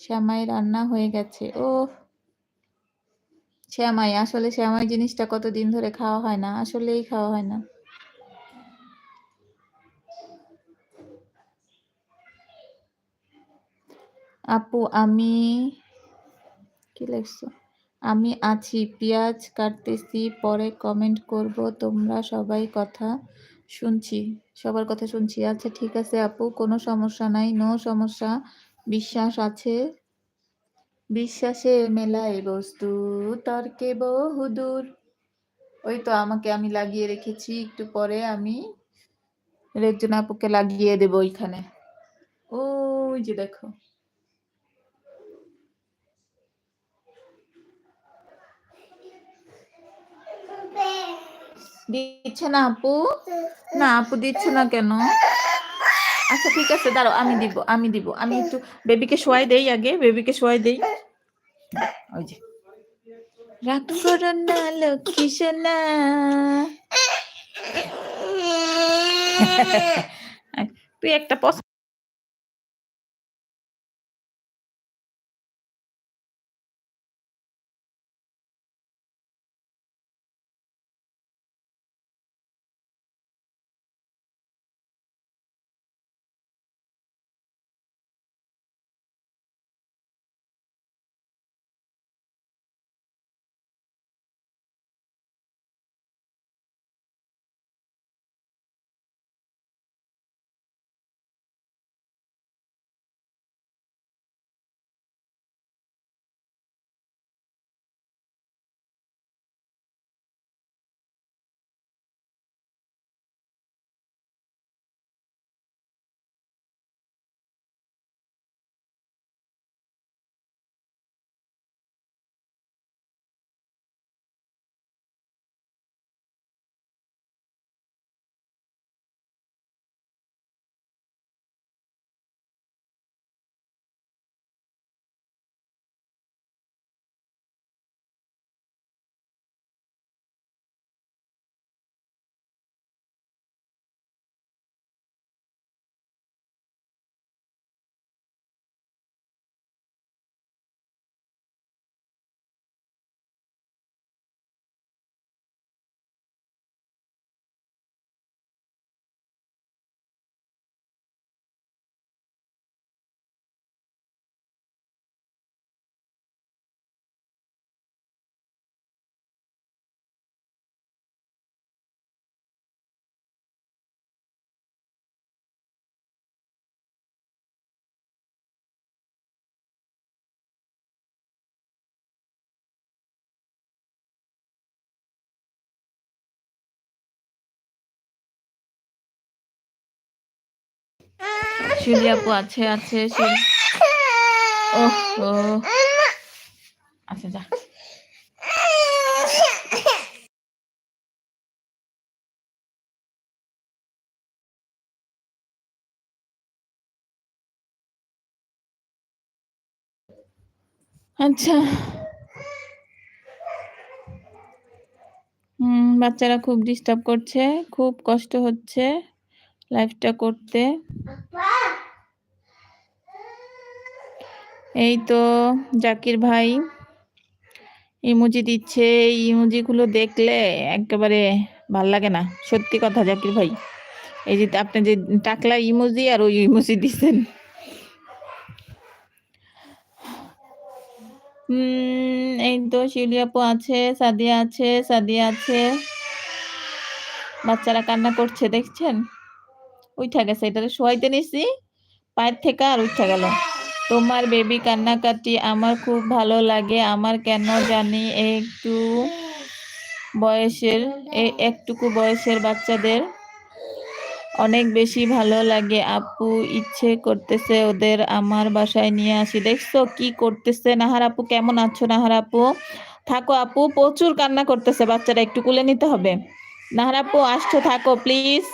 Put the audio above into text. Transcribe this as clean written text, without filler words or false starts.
শ্যামাই রান্না হয়ে গেছে। ও শ্যামাই, আসলে শ্যামাই জিনিসটা কতদিন ধরে খাওয়া হয় না, আসলেই খাওয়া হয় না। আপু আমি কি লিখছো? আমি আছি, পেঁয়াজ কাটতেছি, পরে কমেন্ট করব। তোমরা সবাই কথা শুনছি, সবার কথা শুনছি। আচ্ছা ঠিক আছে আপু, কোনো সমস্যা নাই, নো সমস্যা। বিশ্বাস আছে, বিশ্বাসে মেলায় বস্তু, তর্কে বহুদূর। ওই তো আমাকে আমি লাগিয়ে রেখেছি, একটু পরে আমি রেজনা আপুকে লাগিয়ে দেবো ওইখানে। ওই যে দেখো, দিচ্ছে না আপু? না আপু দিচ্ছে না কেন? আচ্ছা ঠিক আছে, দাঁড়াও, আমি দিব আমি দিব। আমি একটু বেবিকে শোয়াই দেই, আগে বেবিকে শোয়াই দেই। ওই যে, রাগ করো না লক্ষ্মী সোনা। তুই একটা শিউলি আপু আছে আছে ওহো, আচ্ছা যা। আচ্ছা বাচ্চারা খুব ডিস্টার্ব করছে, খুব কষ্ট হচ্ছে লাইফটা করতে। এই তো জাকির ভাই ইমোজি দিচ্ছে, এই ইমোজি গুলো দেখলে একেবারে ভাল লাগে না, সত্যি কথা জাকির ভাই। এই যে আপনি যে টাকলা ইমোজি আর ওই ইমোজি দিচ্ছেন। এই তো শিউলি আপু আছে, সাদিয়া আছে, সাদিয়া আছে। বাচ্চারা কান্না করছে দেখছেন, উঠা গেছে, এটারে শোয়াইতে নিছি, পায়ের থেকে আর উঠা গেল। তোমার বেবি কান্নাকাটি আমার খুব ভালো লাগে, আমার কেন জানি একটুকু বয়সের বাচ্চাদের অনেক বেশি ভালো লাগে আপু। ইচ্ছে করতেছে ওদের আমার বাসায় নিয়ে আসি। দেখছো কি করতেছে? নাহার আপু কেমন আছো? নাহার আপু থাকো আপু, প্রচুর কান্না করতেছে বাচ্চারা, একটু কুলে নিতে হবে। নাহার আপু আসছো, থাকো প্লিজ।